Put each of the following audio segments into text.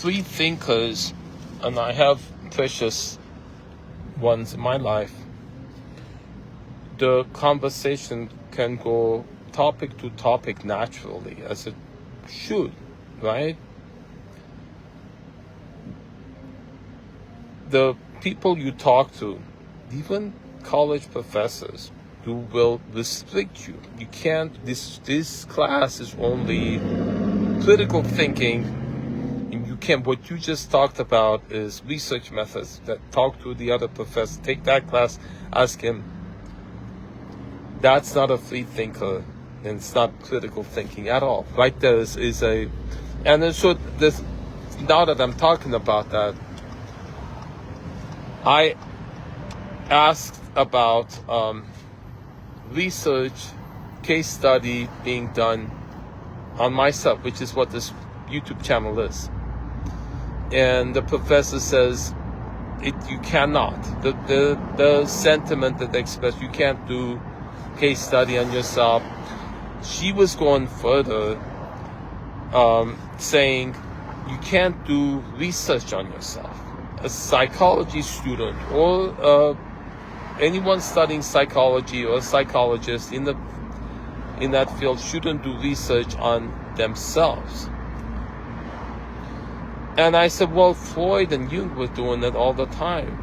free thinkers, and I have precious ones in my life, the conversation can go topic to topic naturally, as it should, right? The people you talk to, even college professors, who will restrict you. You can't, this class is only critical thinking, and you can't, what you just talked about is research methods. That talk to the other professor, take that class, ask him. That's not a free thinker, and it's not critical thinking at all. Right there is a, and then so this, now that I'm talking about that, I asked about research, case study being done on myself, which is what this YouTube channel is. And the professor says, you cannot. The sentiment that they express, you can't do case study on yourself. She was going further, saying you can't do research on yourself. A psychology student or anyone studying psychology or a psychologist in that field shouldn't do research on themselves. And I said, well, Freud and Jung were doing that all the time.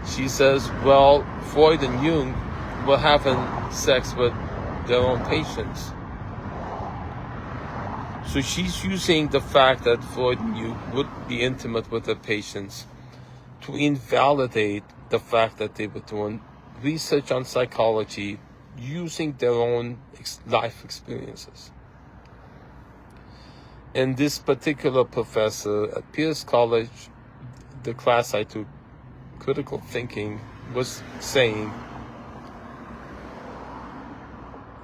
She says, well, Freud and Jung were having sex with their own patients. So she's using the fact that Freud and Jung would be intimate with their patients to invalidate the fact that they were doing research on psychology using their own life experiences. And this particular professor at Pierce College, the class I took, critical thinking, was saying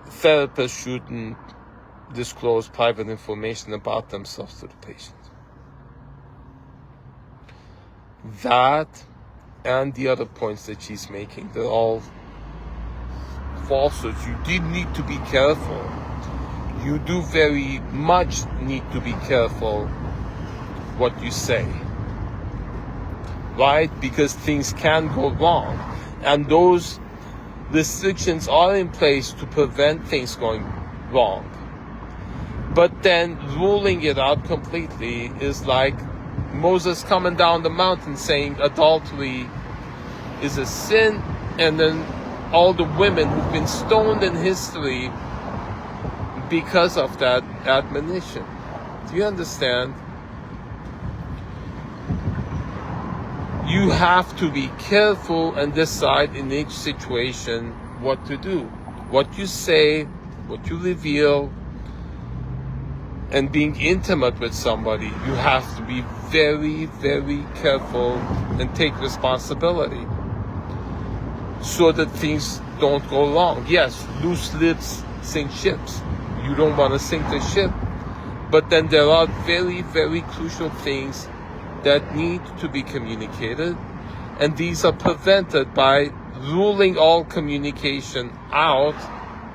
therapists shouldn't disclose private information about themselves to the patient. That and the other points that she's making, they're all falsehoods. You did need to be careful. You do very much need to be careful what you say, right? Because things can go wrong, and those restrictions are in place to prevent things going wrong. But then ruling it out completely is like Moses coming down the mountain saying adultery is a sin, and then all the women who've been stoned in history because of that admonition. Do you understand? You have to be careful and decide in each situation what to do. What you say, what you reveal, and being intimate with somebody, you have to be very, very careful and take responsibility so that things don't go wrong. Yes, loose lips sink ships. You don't want to sink the ship. But then there are very, very crucial things that need to be communicated, and these are prevented by ruling all communication out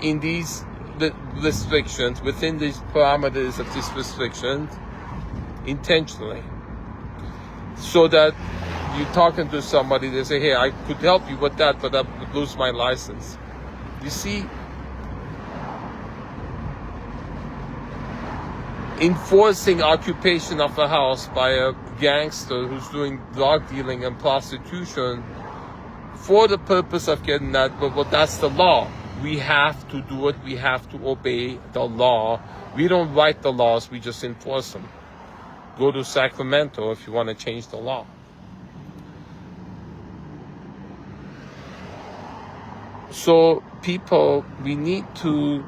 in these restrictions, within these parameters of this restriction, intentionally. So that you're talking to somebody, they say, hey, I could help you with that, but I would lose my license. You see, enforcing occupation of the house by a gangster who's doing drug dealing and prostitution for the purpose of getting that, but that's the law. We have to do it. We have to obey the law. We don't write the laws, we just enforce them. Go to Sacramento if you want to change the law. So people, we need to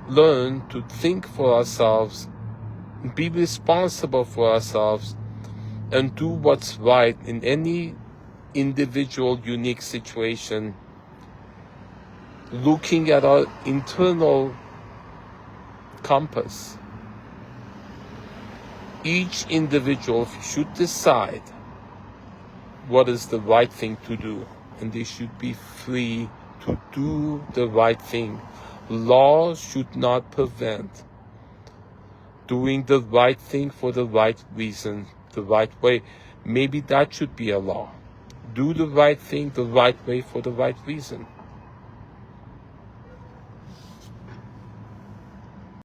learn to think for ourselves, be responsible for ourselves, and do what's right in any individual, unique situation, looking at our internal compass. Each individual should decide what is the right thing to do, and they should be free to do the right thing Laws should not prevent doing the right thing for the right reason, the right way. Maybe that should be a law. Do the right thing the right way for the right reason.